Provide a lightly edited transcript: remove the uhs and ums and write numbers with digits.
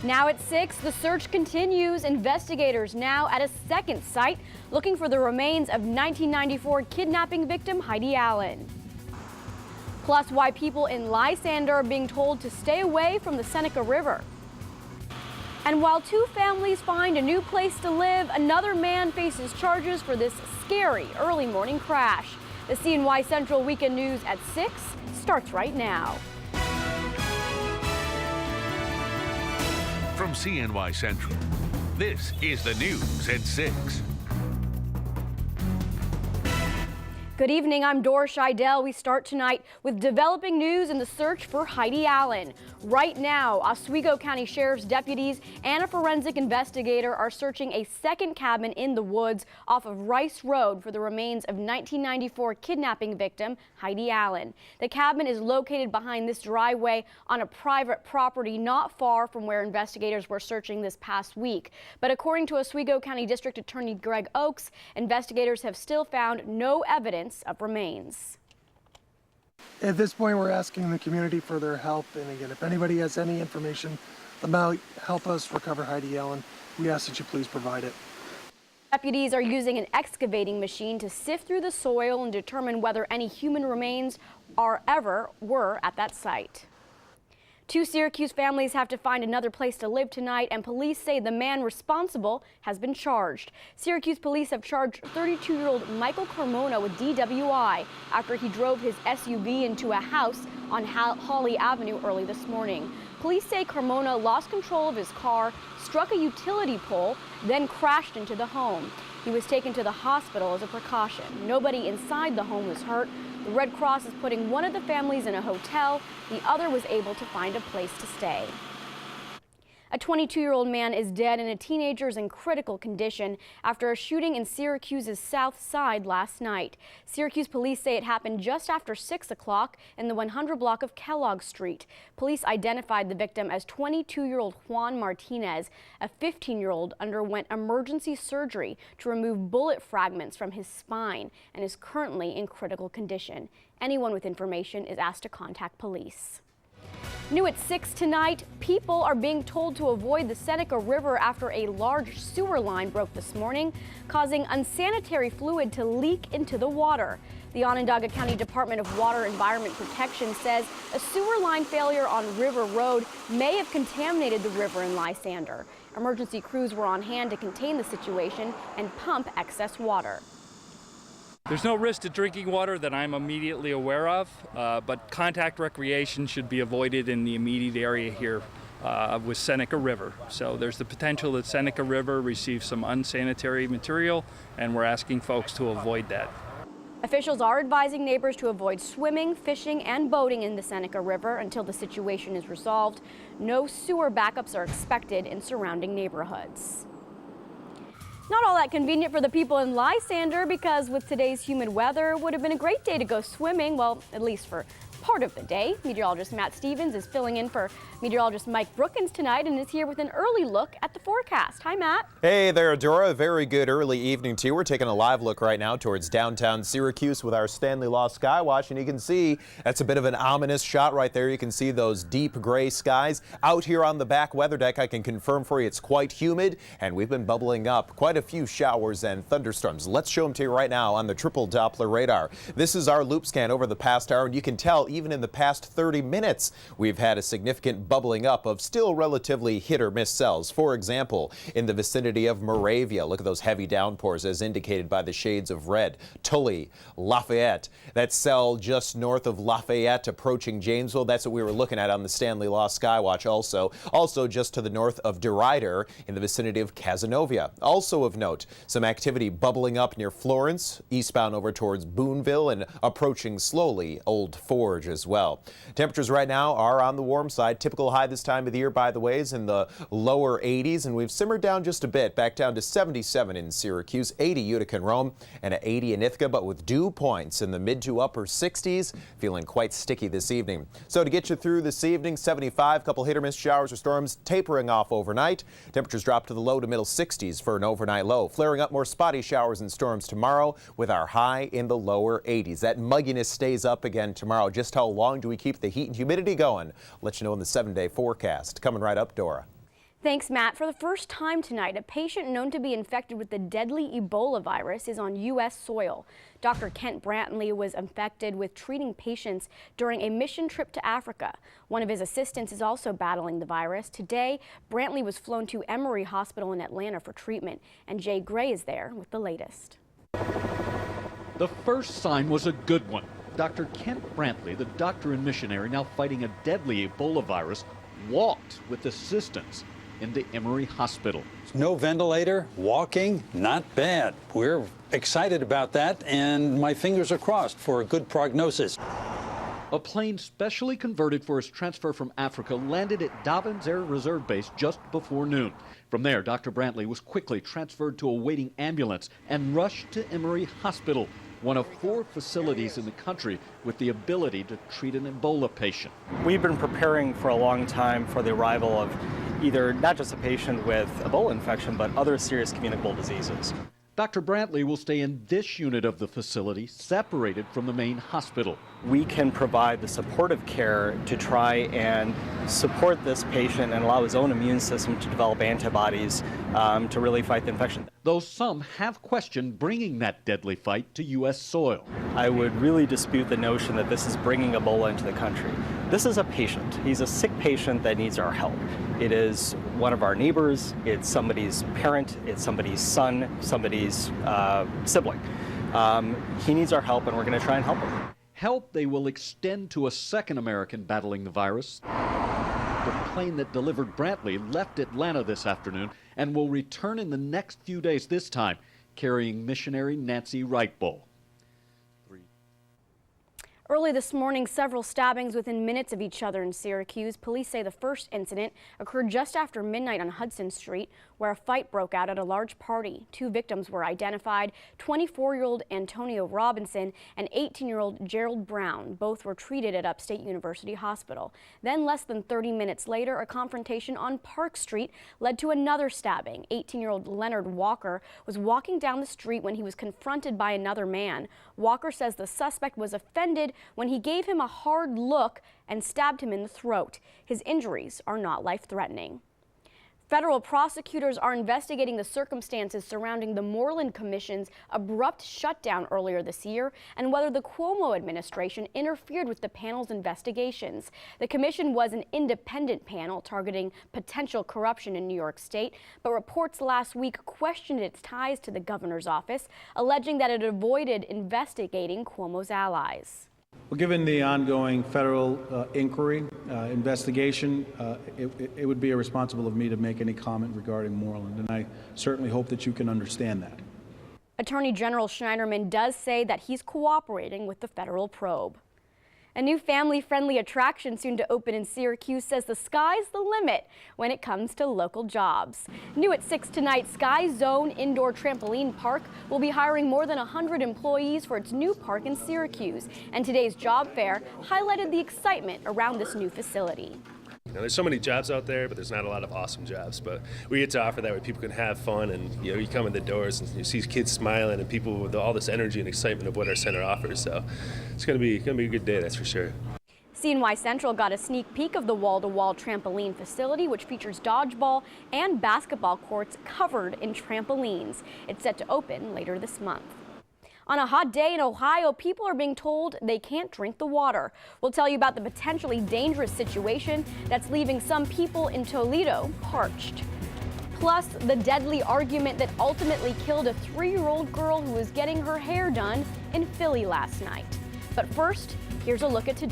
Now at 6, the search continues. Investigators now at a second site looking for the remains of 1994 kidnapping victim Heidi Allen. Plus, why people in Lysander are being told to stay away from the Seneca River. And while two families find a new place to live, another man faces charges for this scary early morning crash. The CNY Central Weekend News at 6 starts right now. From CNY Central, this is the news at 6. Good evening, I'm Dora Scheidel. We start tonight with developing news in the search for Heidi Allen. Right now, Oswego County Sheriff's deputies and a forensic investigator are searching a second cabin in the woods off of Rice Road for the remains of 1994 kidnapping victim Heidi Allen. The cabin is located behind this driveway on a private property not far from where investigators were searching this past week. But according to Oswego County District Attorney Greg Oakes, investigators have still found no evidence of remains. At this point, we're asking the community for their help, and again, if anybody has any information about help us recover Heidi Allen, we ask that you please provide it. Deputies are using an excavating machine to sift through the soil and determine whether any human remains were at that site. Two Syracuse families have to find another place to live tonight, and police say the man responsible has been charged. Syracuse police have charged 32-year-old Michael Carmona with DWI after he drove his SUV into a house on Hawley Avenue early this morning. Police say Carmona lost control of his car, struck a utility pole, then crashed into the home. He was taken to the hospital as a precaution. Nobody inside the home was hurt. The Red Cross is putting one of the families in a hotel. The other was able to find a place to stay. A 22-year-old man is dead and a teenager is in critical condition after a shooting in Syracuse's south side last night. Syracuse police say it happened just after 6 o'clock in the 100 block of Kellogg Street. Police identified the victim as 22-year-old Juan Martinez. A 15-year-old underwent emergency surgery to remove bullet fragments from his spine and is currently in critical condition. Anyone with information is asked to contact police. New at 6 tonight, people are being told to avoid the Seneca River after a large sewer line broke this morning, causing unsanitary fluid to leak into the water. The Onondaga County Department of Water Environment Protection says a sewer line failure on River Road may have contaminated the river in Lysander. Emergency crews were on hand to contain the situation and pump excess water. There's no risk to drinking water that I'm immediately aware of, but contact recreation should be avoided in the immediate area here with Seneca River. So there's the potential that Seneca River receives some unsanitary material, and we're asking folks to avoid that. Officials are advising neighbors to avoid swimming, fishing, and boating in the Seneca River until the situation is resolved. No sewer backups are expected in surrounding neighborhoods. Not all that convenient for the people in Lysander, because with today's humid weather, it would have been a great day to go swimming, well, at least for part of the day. Meteorologist Matt Stevens is filling in for meteorologist Mike Brookins tonight and is here with an early look at the forecast. Hi, Matt. Hey there, Dora. Very good early evening to you. We're taking a live look right now towards downtown Syracuse with our Stanley-Law Skywatch, and you can see that's a bit of an ominous shot right there. You can see those deep gray skies. Out here on the back weather deck, I can confirm for you it's quite humid, and we've been bubbling up quite a few showers and thunderstorms. Let's show them to you right now on the triple Doppler radar. This is our loop scan over the past hour, and you can tell even in the past 30 minutes, we've had a significant bubbling up of still relatively hit or miss cells. For example, in the vicinity of Moravia, look at those heavy downpours as indicated by the shades of red. Tully, Lafayette, that cell just north of Lafayette approaching Janesville. That's what we were looking at on the Stanley-Law Skywatch also. Also just to the north of DeRuyter in the vicinity of Cazenovia. Also of note, some activity bubbling up near Florence, eastbound over towards Boonville and approaching slowly Old Forge as well. Temperatures right now are on the warm side. Typical high this time of the year, by the way, is in the lower 80s, and we've simmered down just a bit, back down to 77 in Syracuse, 80 Utica and Rome, and at 80 in Ithaca, but with dew points in the mid to upper 60s, feeling quite sticky this evening. So to get you through this evening, 75, couple hit or miss showers or storms tapering off overnight. Temperatures drop to the low to middle 60s for an overnight low, flaring up more spotty showers and storms tomorrow with our high in the lower 80s. That mugginess stays up again tomorrow. Just how long do we keep the heat and humidity going? Let you know in the 7-day forecast. Coming right up, Dora. Thanks, Matt. For the first time tonight, a patient known to be infected with the deadly Ebola virus is on U.S. soil. Dr. Kent Brantley was infected with treating patients during a mission trip to Africa. One of his assistants is also battling the virus. Today, Brantley was flown to Emory Hospital in Atlanta for treatment, and Jay Gray is there with the latest. The first sign was a good one. Dr. Kent Brantley, the doctor and missionary now fighting a deadly Ebola virus, walked with assistance into Emory Hospital. No ventilator, walking, not bad. We're excited about that, and my fingers are crossed for a good prognosis. A plane specially converted for his transfer from Africa landed at Dobbins Air Reserve Base just before noon. From there, Dr. Brantley was quickly transferred to a waiting ambulance and rushed to Emory Hospital, one of 4 facilities in the country with the ability to treat an Ebola patient. We've been preparing for a long time for the arrival of either not just a patient with Ebola infection, but other serious communicable diseases. Dr. Brantley will stay in this unit of the facility, separated from the main hospital. We can provide the supportive care to try and support this patient and allow his own immune system to develop antibodies to really fight the infection. Though some have questioned bringing that deadly fight to U.S. soil. I would really dispute the notion that this is bringing Ebola into the country. This is a patient. He's a sick patient that needs our help. It is one of our neighbors, it's somebody's parent, it's somebody's son, somebody's sibling. He needs our help, and we're going to try and help him. Help they will extend to a second American battling the virus. The plane that delivered Brantley left Atlanta this afternoon and will return in the next few days, this time carrying missionary Nancy Wright-Bull. Early this morning, several stabbings within minutes of each other in Syracuse. Police say the first incident occurred just after midnight on Hudson Street, where a fight broke out at a large party. 2 victims were identified, 24-year-old Antonio Robinson and 18-year-old Gerald Brown. Both were treated at Upstate University Hospital. Then less than 30 minutes later, a confrontation on Park Street led to another stabbing. 18-year-old Leonard Walker was walking down the street when he was confronted by another man. Walker says the suspect was offended when he gave him a hard look and stabbed him in the throat. His injuries are not life-threatening. Federal prosecutors are investigating the circumstances surrounding the Moreland Commission's abrupt shutdown earlier this year and whether the Cuomo administration interfered with the panel's investigations. The commission was an independent panel targeting potential corruption in New York State, but reports last week questioned its ties to the governor's office, alleging that it avoided investigating Cuomo's allies. Well, given the ongoing federal inquiry, investigation, it would be irresponsible of me to make any comment regarding Moreland, and I certainly hope that you can understand that. Attorney General Schneiderman does say that he's cooperating with the federal probe. A new family-friendly attraction soon to open in Syracuse says the sky's the limit when it comes to local jobs. New at 6 tonight, Sky Zone Indoor Trampoline Park will be hiring more than 100 employees for its new park in Syracuse. And today's job fair highlighted the excitement around this new facility. Now, there's so many jobs out there, but there's not a lot of awesome jobs. But we get to offer that where people can have fun, and you come in the doors and you see kids smiling and people with all this energy and excitement of what our center offers. So it's gonna be a good day, that's for sure. CNY Central got a sneak peek of the wall-to-wall trampoline facility, which features dodgeball and basketball courts covered in trampolines. It's set to open later this month. On a hot day in Ohio, people are being told they can't drink the water. We'll tell you about the potentially dangerous situation that's leaving some people in Toledo parched. Plus, the deadly argument that ultimately killed a 3-year-old girl who was getting her hair done in Philly last night. But first, here's a look at today.